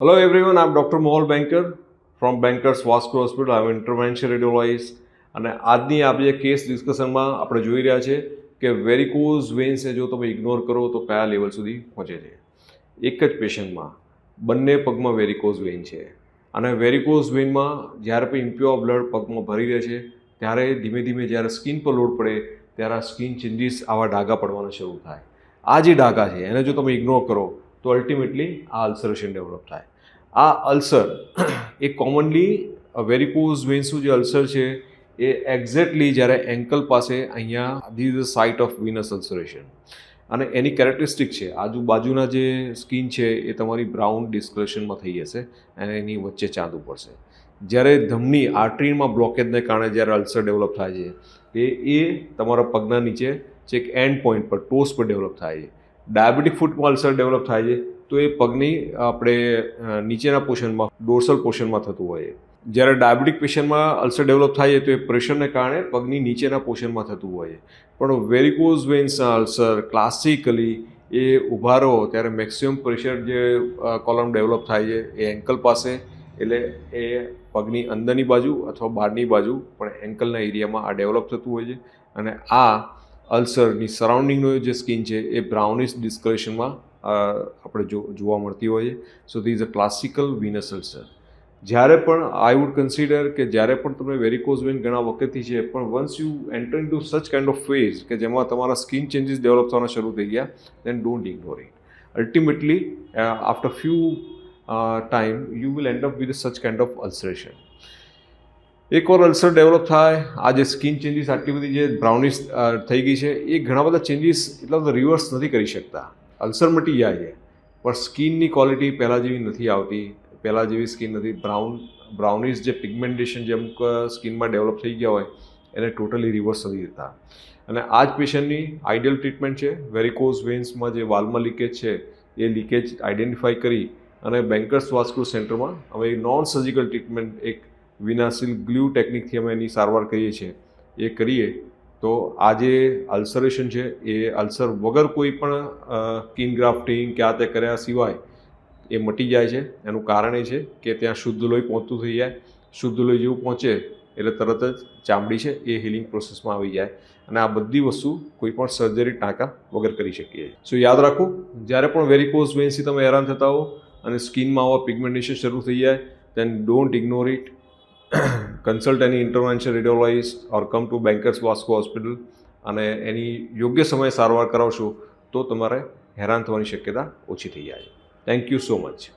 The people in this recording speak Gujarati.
Hello everyone, I'm Dr. Mohol Banker from Bankers Vascular Hospital. I'm intervention radiologist અને આજની આપણે કેસ ડિસ્કશનમાં આપણે જોઈ રહ્યા છે કે વેરિકોઝ વેન્સને જો તમે ઇગ્નોર કરો તો કયા લેવલ સુધી પહોંચે છે. એક જ પેશન્ટમાં બંને પગમાં વેરિકોઝ વેન છે અને વેરિકોઝ વેનમાં જ્યારે પણ ઇમ્પ્યોર બ્લડ પગમાં ભરી રહે છે ત્યારે ધીમે ધીમે જ્યારે સ્કિન પર લોડ પડે ત્યારે આ સ્કિન ચેન્જીસ આવા ડાઘા પડવાના શરૂ થાય. આ જે ડાઘા છે એને જો તમે ઇગ્નોર કરો તો અલ્ટિમેટલી આ અલ્સરેશન ડેવલપ થાય. આ અલ્સર એ કોમનલી વેરિકોઝ વેન્સનું જે અલ્સર છે એ એક્ઝેક્ટલી જ્યારે એન્કલ પાસે અહીંયા this is site of venous ulceration અને એની કેરેક્ટરિસ્ટિક છે આજુબાજુના જે સ્કિન છે એ તમારી બ્રાઉન ડિસ્કલરેશનમાં થઈ જશે અને એની વચ્ચે ચાંદવું પડશે. જ્યારે ધમની આર્ટરીમાં બ્લોકેજને કારણે જ્યારે અલ્સર ડેવલપ થાય છે એ તમારા પગના નીચે છેક એન્ડ પોઈન્ટ પર ટોસ પર ડેવલપ થાય છે. ડાયાબિટીક ફૂટમાં અલ્સર ડેવલપ થાય છે તો એ પગની આપણે નીચેના પોર્શનમાં ડોર્સલ પોર્શનમાં થતું હોય છે. જ્યારે ડાયાબિટીક પેશન્ટમાં અલ્સર ડેવલપ થાય છે તો એ પ્રેશરને કારણે પગની નીચેના પોર્શનમાં થતું હોય છે. પણ વેરિકોઝ વેન્સના અલ્સર ક્લાસિકલી એ ઊભા રહો ત્યારે મેક્સિમમ પ્રેશર જે કોલમ ડેવલપ થાય છે એ એન્કલ પાસે, એટલે એ પગની અંદરની બાજુ અથવા બહારની બાજુ પણ એન્કલના એરિયામાં આ ડેવલપ થતું હોય છે અને આ અલ્સરની સરાઉન્ડિંગનો જે સ્કિન છે એ બ્રાઉનિશ ડિસ્કલરેશનમાં આપણે જોવા મળતી હોય છે. સો this a classical Venus ulcer. જ્યારે પણ આઈ વુડ કન્સિડર કે જ્યારે પણ તમને વેરિકોઝ વેન ઘણા વખતથી છે પણ once you enter into such kind of phase કે જેમાં તમારા સ્કિન ચેન્જીસ ડેવલપ થવાના શરૂ થઈ ગયા, then don't ignore it. Ultimately after few time you will end up with such kind of ulceration. એકવાર અલ્સર ડેવલપ થાય, આ જે સ્કિન ચેન્જીસ આટલી બધી જે બ્રાઉનિશ થઈ ગઈ છે એ ઘણા બધા ચેન્જીસ એટલા બધા રિવર્સ નથી કરી શકતા. અલ્સર મટી જાય છે પણ સ્કિનની ક્વોલિટી પહેલાં જેવી નથી આવતી, પહેલાં જેવી સ્કિન નથી. બ્રાઉનિશ જે પિગમેન્ટેશન જે અમુક સ્કિનમાં ડેવલપ થઈ ગયા હોય એને ટોટલી રિવર્સ નથી થતા. અને આ જ પેશન્ટની આઈડિયલ ટ્રીટમેન્ટ છે વેરિકોઝ વેન્સમાં જે વાલ્વમાં લીકેજ છે એ લીકેજ આઈડેન્ટિફાઈ કરી અને બેન્કર્સ વાસ્ક્યુલર સેન્ટરમાં અમે નોન સર્જિકલ ટ્રીટમેન્ટ એક વિનાસિલ ગ્લુ ટેકનિકથી અમે એની સારવાર કરીએ છીએ. એ કરીએ તો આ જે અલ્સરેશન છે એ અલ્સર વગર કોઈ પણ સ્કિન ગ્રાફ્ટિંગ કે આ તે કર્યા સિવાય એ મટી જાય છે. એનું કારણ એ છે કે ત્યાં શુદ્ધ લોહી પહોંચતું થઈ જાય. શુદ્ધ લોહી જેવું પહોંચે એટલે તરત જ ચામડી છે એ હિલિંગ પ્રોસેસમાં આવી જાય અને આ બધી વસ્તુ કોઈ પણ સર્જરી ટાંકા વગર કરી શકીએ. સો યાદ રાખો, જ્યારે પણ વેરિકોઝ વેન્સથી તમે હેરાન થતા હો અને સ્કિનમાં આવા પિગમેન્ટેશન શરૂ થઈ જાય then don't ignore it. Consult any intervention radiologist or come to Bankers Vasco hospital અને એની યોગ્ય સમયે સારવાર કરાવશો તો તમારે હેરાન થવાની શક્યતા ઓછી થઈ જાય. Thank you so much.